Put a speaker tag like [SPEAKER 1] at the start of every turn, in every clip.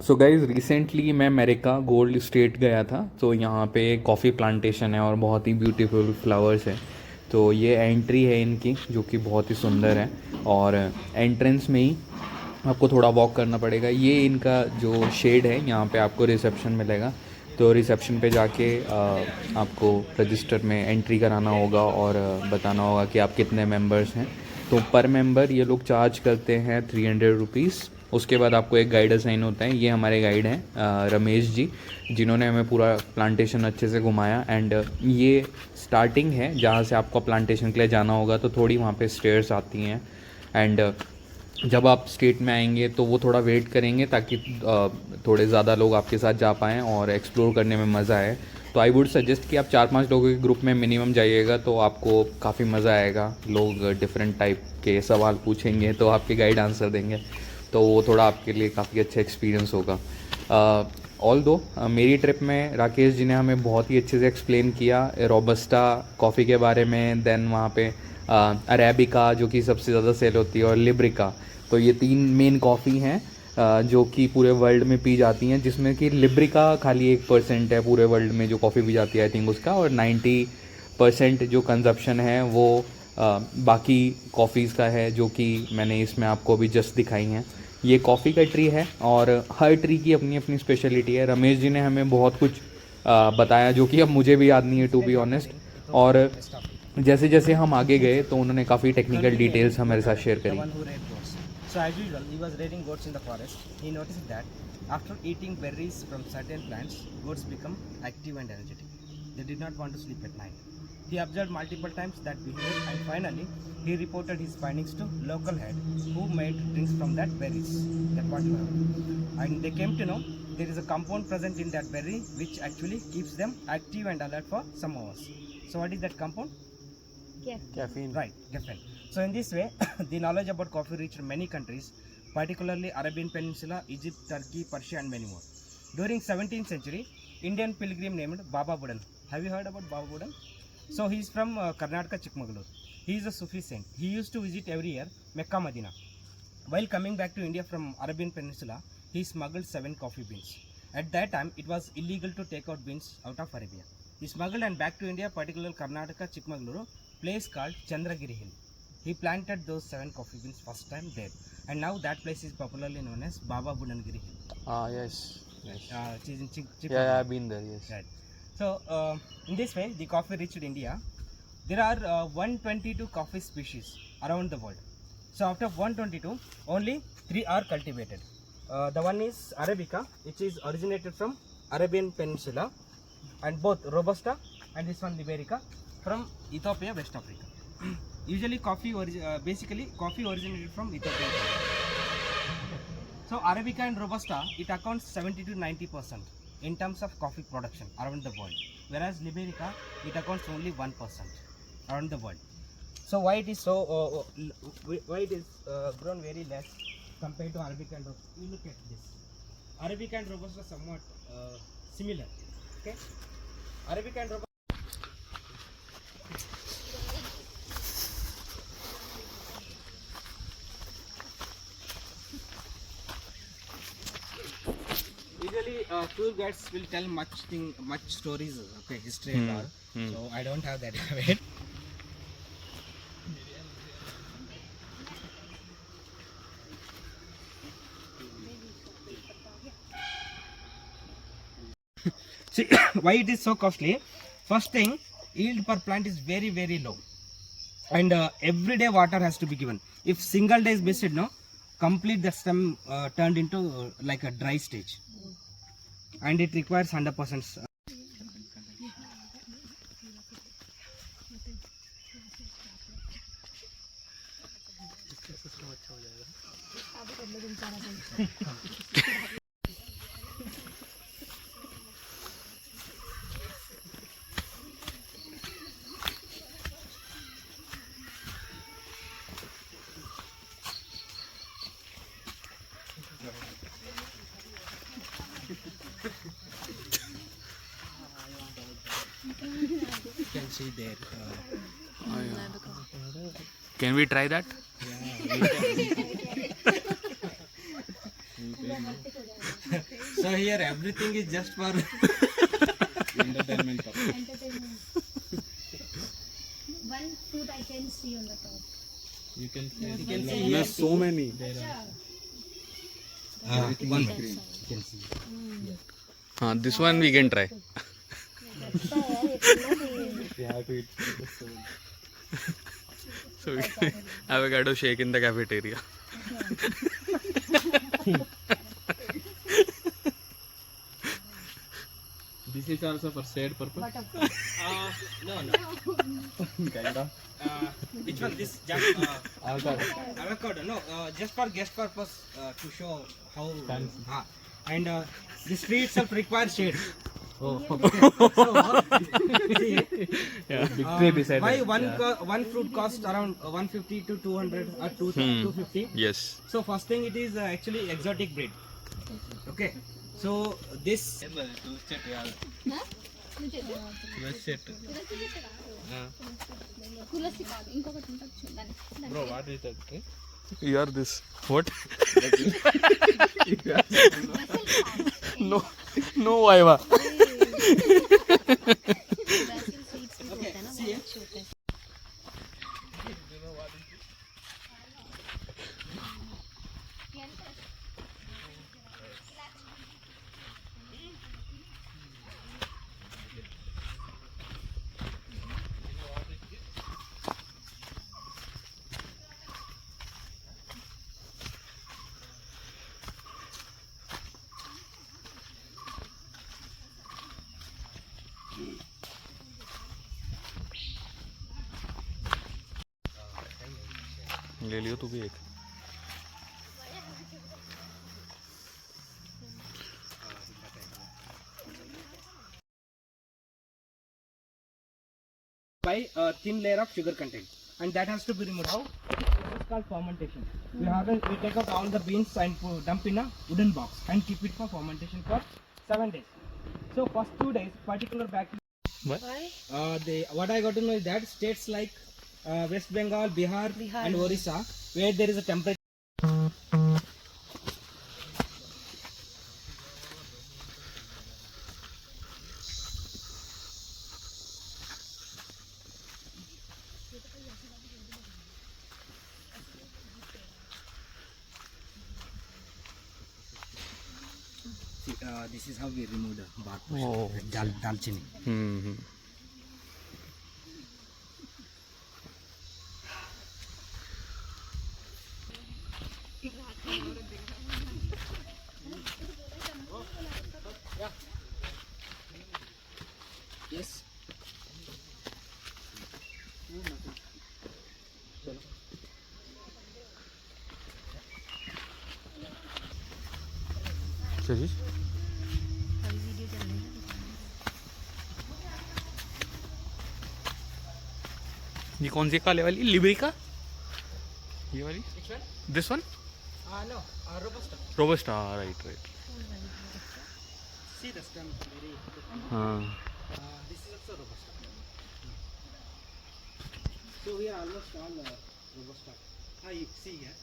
[SPEAKER 1] So guys recently मैं America gold state गया था। तो यहाँ पे कॉफ़ी प्लांटेशन है और बहुत ही ब्यूटीफुल फ्लावर्स है। तो ये एंट्री है इनकी जो कि बहुत ही सुंदर है। और एंट्रेंस में ही आपको थोड़ा वॉक करना पड़ेगा। ये इनका जो शेड है यहाँ पे आपको रिसेप्शन मिलेगा। तो रिसेप्शन पे जाके आपको रजिस्टर में एंट्री कराना होगा और बताना होगा कि आप कितने मेंबर्स हैं। तो पर मेंबर ये लोग चार्ज करते हैं 300 रुपीज़। उसके बाद आपको एक गाइड असाइन होता है। ये हमारे गाइड हैं रमेश जी, जिन्होंने हमें पूरा प्लांटेशन अच्छे से घुमाया। एंड ये स्टार्टिंग है जहाँ से आपको प्लांटेशन के लिए जाना होगा। तो थोड़ी वहाँ पे स्टेयर्स आती हैं। एंड जब आप स्टेट में आएंगे तो वो थोड़ा वेट करेंगे ताकि थोड़े ज़्यादा लोग आपके साथ जा पाएँ और एक्सप्लोर करने में मज़ा आए। तो आई वुड सजेस्ट कि आप 4-5 लोगों के ग्रुप में मिनिमम जाइएगा तो आपको काफ़ी मज़ा आएगा। लोग डिफरेंट टाइप के सवाल पूछेंगे तो आपके गाइड आंसर देंगे। तो वो थोड़ा आपके लिए काफ़ी अच्छा एक्सपीरियंस होगा। ऑल दो मेरी ट्रिप में राकेश जी ने हमें बहुत ही अच्छे से एक्सप्लेन किया रोबस्टा कॉफ़ी के बारे में। देन वहाँ पे अरेबिका जो कि सबसे ज़्यादा सेल होती है और लिब्रिका। तो ये 3 मेन कॉफ़ी हैं जो कि पूरे वर्ल्ड में पी जाती हैं, जिसमें कि लिब्रिका खाली 1% है पूरे वर्ल्ड में जो कॉफ़ी पी जाती है आई थिंक उसका। और 90% जो कंजप्शन है वो बाकी कॉफ़ीज़ का है जो कि मैंने इसमें आपको अभी जस्ट दिखाई हैं। ये कॉफ़ी का ट्री है और हर ट्री की अपनी अपनी स्पेशलिटी है। रमेश जी ने हमें बहुत कुछ बताया जो कि अब मुझे भी याद नहीं है टू बी ऑनेस्ट। और जैसे जैसे हम आगे गए तो उन्होंने काफ़ी टेक्निकल डिटेल्स हमारे साथ शेयर
[SPEAKER 2] The
[SPEAKER 1] करी।
[SPEAKER 2] one who read goats. So as usual, he was raiding goats in the forest. He noticed that after eating berries from certain plants, goats become active and energetic. They did not want to sleep at night. He observed multiple times that behavior and finally he reported his findings to local head who made drinks from that berries. That what you have. And they came to know there is a compound present in that berry which actually keeps them active and alert for some hours. So what is that compound?
[SPEAKER 1] Caffeine.
[SPEAKER 2] Right, caffeine. So in this way, the knowledge about coffee reached many countries, particularly Arabian Peninsula, Egypt, Turkey, Persia, and many more. During 17th century, Indian pilgrim named Baba Budan. Have you heard about Baba Budan? So he is from Karnataka, Chikmagalur. He is a Sufi saint. He used to visit every year Mecca, Medina. While coming back to India from Arabian Peninsula, he smuggled 7 coffee beans. At that time, it was illegal to take out beans out of Arabia. He smuggled and back to India, particularly Karnataka, Chikmagaluru, place called Chandragiri Hill. He planted those 7 coffee beans first time there, and now that place is popularly known as Baba Budangiri Hill.
[SPEAKER 1] Yes, yes.
[SPEAKER 2] It is in
[SPEAKER 1] Yeah,
[SPEAKER 2] Chikmagalur.
[SPEAKER 1] I've been there, yes.
[SPEAKER 2] Right. So, in this way, the coffee reached India. There are 122 coffee species around the world. So, out of 122, only 3 are cultivated. The one is Arabica, which is originated from Arabian Peninsula, and both Robusta and this one Liberica from Ethiopia, West Africa. Usually, basically coffee originated from Ethiopia. So Arabica and Robusta, it accounts 70 to 90% in terms of coffee production around the world, whereas Liberica, it accounts only 1% around the world. So why it is so? Why it is grown very less compared to Arabica and Robusta? You look at this. Arabica and Robusta are somewhat similar. Okay, Arabica and Robusta. Usually, tour guides will tell much stories, okay, history and all. So I don't have that habit. See, why it is so costly? First thing, yield per plant is very low, and every day water has to be given. If single day is missed, no, complete the stem turned into like a dry stage, and it requires 100%. You can see there.
[SPEAKER 1] Can we try that?
[SPEAKER 2] Yeah, So here everything is just for
[SPEAKER 3] Entertainment.
[SPEAKER 4] One fruit I can see on the top.
[SPEAKER 3] You can see.
[SPEAKER 2] you can see here.
[SPEAKER 3] There's so many.
[SPEAKER 2] One you can see.
[SPEAKER 1] This one we can try.
[SPEAKER 3] You have to eat.
[SPEAKER 1] So we can avocado shake in the cafeteria.
[SPEAKER 3] This is also for shade purpose.
[SPEAKER 2] No.
[SPEAKER 3] Kind of.
[SPEAKER 2] Which one? This just avocado. No, just for guest purpose to show how.
[SPEAKER 3] Fancy.
[SPEAKER 2] And this tree itself requires shade.
[SPEAKER 3] Oh.
[SPEAKER 2] See,
[SPEAKER 1] Yeah, big tray beside
[SPEAKER 2] why
[SPEAKER 1] it.
[SPEAKER 2] one fruit costs around 150 to 200 or 250.
[SPEAKER 1] Yes.
[SPEAKER 2] So first thing it is actually exotic breed. Okay. So this
[SPEAKER 4] తులసి కాదు ఇంకొకటి ఉంటుంది చూడండి
[SPEAKER 3] Bro, what is that?
[SPEAKER 1] You are this. What? No, no, Aiva. ले लियो तू भी एक.
[SPEAKER 2] by a thin layer of sugar content, and that has to be removed. How? This is called fermentation. We take out all the beans and dump in a wooden box and keep it for fermentation for 7 days. So first 2 days, particular bacteria.
[SPEAKER 1] What?
[SPEAKER 2] What I got to know is that states like West Bengal, Bihar, and Orissa, where there is a temperature. This is how we remove the bark portion.
[SPEAKER 1] Oh.
[SPEAKER 2] Dalchini.
[SPEAKER 1] Hmm.
[SPEAKER 2] Yes.
[SPEAKER 1] क्या चीज? ये कौन सी काले वाली liberica? ये वाली?
[SPEAKER 2] Which one?
[SPEAKER 1] This one?
[SPEAKER 2] No, Robusta.
[SPEAKER 1] Robusta, right right.
[SPEAKER 2] See the stem. Very.
[SPEAKER 1] हाँ.
[SPEAKER 2] This is also Robusta. So we are almost all Robusta. You see here,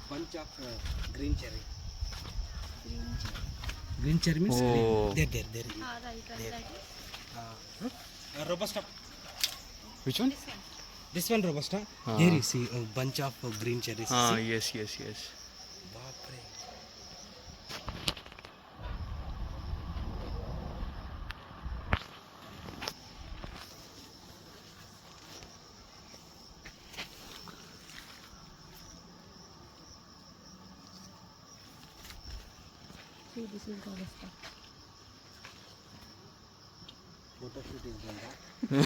[SPEAKER 2] bunch of green cherry. Green cherry means
[SPEAKER 1] Oh.
[SPEAKER 2] green. There. Robusta.
[SPEAKER 1] Which one?
[SPEAKER 2] This one Robusta.
[SPEAKER 1] Ah.
[SPEAKER 2] There you see a bunch of green cherries.
[SPEAKER 1] हाँ,
[SPEAKER 2] See?
[SPEAKER 1] yes.
[SPEAKER 2] बाप रे. Photo shoot is going on.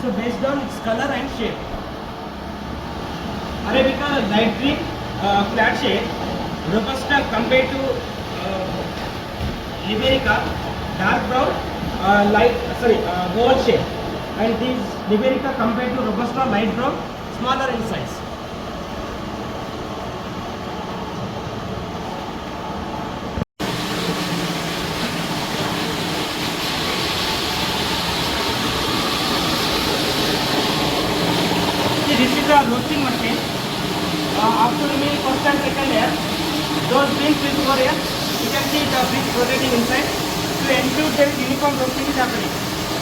[SPEAKER 2] So based on its color and shape, Arabica light green, flat shape, Robusta compared to Liberica dark brown, oval shape, and these Liberica compared to Robusta, light brown, smaller in size. See, this is a roasting machine. After removing first and second layer, those beans will go here. You can see the beans rotating inside. To ensure that uniform roasting is happening.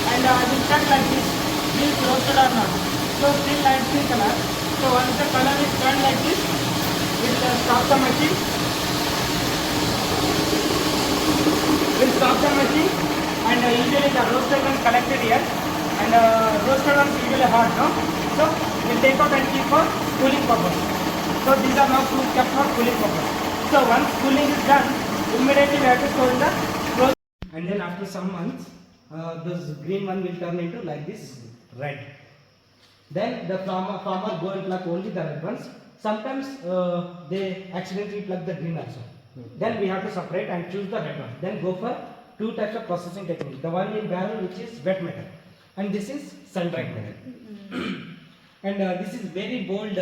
[SPEAKER 2] And I will check like this, beans roasted or not. So still light green color. So once the color is turned like this, it will stop the machine. Will stop the machine, and usually the roasted ones collected here, and roasted ones usually hot, no? So we'll take out and keep for cooling purpose. So these are now kept for cooling purpose. So once cooling is done, immediately we have to store in the close. And then after some months, this green one will turn into like this red. Then the farmer go and pluck only the red ones. Sometimes they accidentally pluck the green also. Then we have to separate and choose the red one. Then go for two types of processing technique. The one in barrel, which is wet metal, and this is sun-dried metal. And this is very bold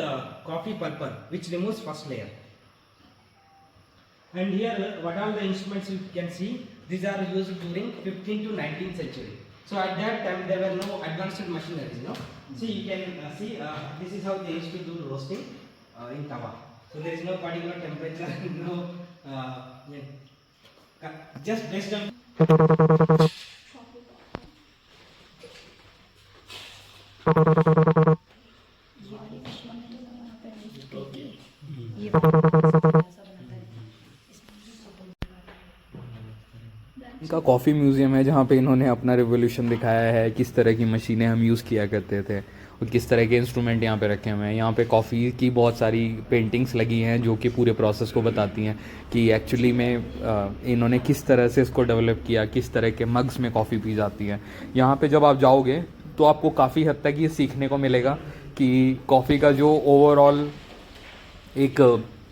[SPEAKER 2] coffee pulper, which removes first layer. And here, what all the instruments you can see, these are used during 15th to 19th century. So at that time, there were no advanced machineries, no? See, you can see, this is how they used to do roasting in tawa. So there is no particular temperature, no, just based on
[SPEAKER 1] इनका coffee museum है जहाँ पे इन्होंने अपना revolution दिखाया है, किस तरह की मशीनें हम यूज़ किया करते थे और किस तरह के इंस्ट्रूमेंट यहाँ पे रखे हुए हैं। यहाँ पे कॉफ़ी की बहुत सारी पेंटिंग्स लगी हैं जो कि पूरे प्रोसेस को बताती हैं कि एक्चुअली में इन्होंने किस तरह से इसको डेवलप किया, किस तरह के मग्स में कॉफ़ी पी जाती है। यहाँ पे जब आप जाओगे तो आपको काफ़ी हद तक ये सीखने को मिलेगा कि कॉफ़ी का जो ओवरऑल एक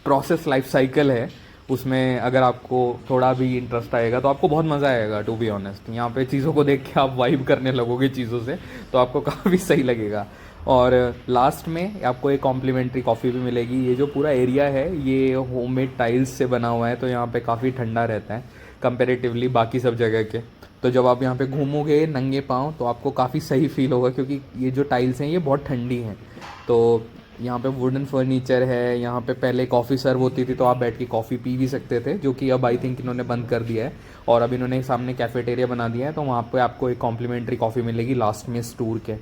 [SPEAKER 1] प्रोसेस लाइफ साइकिल है उसमें अगर आपको थोड़ा भी इंटरेस्ट आएगा तो आपको बहुत मज़ा आएगा। टू बी ऑनेस्ट, यहाँ पे चीज़ों को देख के आप वाइब करने लगोगे चीज़ों से, तो आपको काफ़ी सही लगेगा। और लास्ट में आपको एक कॉम्प्लीमेंट्री कॉफ़ी भी मिलेगी। ये जो पूरा एरिया है ये होममेड टाइल्स से बना हुआ है, तो यहाँ पे काफ़ी ठंडा रहता है कंपेरेटिवली बाकी सब जगह के। तो जब आप यहाँ पे घूमोगे नंगे पाँव तो आपको काफ़ी सही फील होगा, क्योंकि ये जो टाइल्स हैं ये बहुत ठंडी हैं। तो यहाँ पे वुडन फर्नीचर है, यहाँ पे पहले कॉफ़ी सर्व होती थी तो आप बैठ के कॉफ़ी पी भी सकते थे, जो कि अब आई थिंक इन्होंने बंद कर दिया है। और अब इन्होंने सामने कैफेटेरिया बना दिया है, तो वहाँ पे आपको एक कॉम्प्लीमेंट्री कॉफ़ी मिलेगी लास्ट में इस टूर के।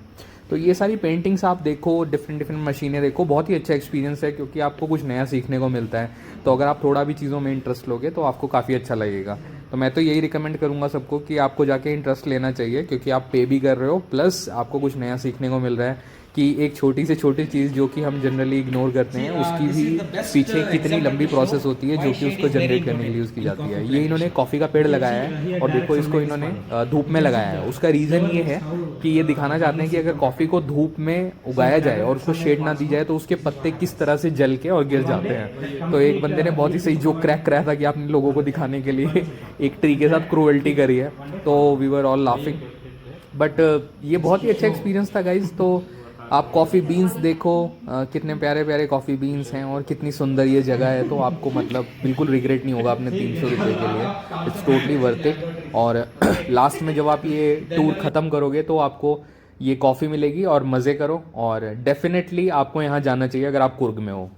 [SPEAKER 1] तो ये सारी पेंटिंग्स आप देखो, डिफरेंट मशीनें देखो, बहुत ही अच्छा एक्सपीरियंस है क्योंकि आपको कुछ नया सीखने को मिलता है। तो अगर आप थोड़ा भी चीज़ों में इंटरेस्ट लोगे तो आपको काफ़ी अच्छा लगेगा। तो मैं तो यही रिकमेंड करूँगा सबको कि आपको जाके इंटरेस्ट लेना चाहिए, क्योंकि आप पे भी कर रहे हो प्लस आपको कुछ नया सीखने को मिल रहा है कि एक छोटी से छोटी चीज़ जो कि हम जनरली इग्नोर करते हैं उसकी भी पीछे कितनी लंबी प्रोसेस होती है जो कि उसको जनरेट करने के लिए यूज़ की जाती है। ये इन्होंने कॉफ़ी का पेड़ लगाया है और देखो इसको इन्होंने धूप में लगाया है। उसका रीज़न ये है कि ये दिखाना चाहते हैं कि अगर कॉफ़ी को धूप में उगाया जाए और उसको शेड ना दी जाए तो उसके पत्ते किस तरह से जल के और गिर जाते हैं। तो एक बंदे ने बहुत ही सही जोक क्रैक कराया था कि आपने लोगों को दिखाने के लिए एक ट्री के साथ क्रूअल्टी करी है, तो we were all laughing. But ये बहुत ही अच्छा एक्सपीरियंस था गाइज। तो आप कॉफ़ी बीन्स देखो, कितने प्यारे प्यारे कॉफ़ी बीन्स हैं और कितनी सुंदर ये जगह है। तो आपको मतलब बिल्कुल रिग्रेट नहीं होगा अपने 300 रुपये के लिए, इट्स टोटली वर्थ इट। और लास्ट में जब आप ये टूर ख़त्म करोगे तो आपको ये कॉफ़ी मिलेगी और मज़े करो। और डेफिनेटली आपको यहाँ जाना चाहिए अगर आप कुर्ग में हो।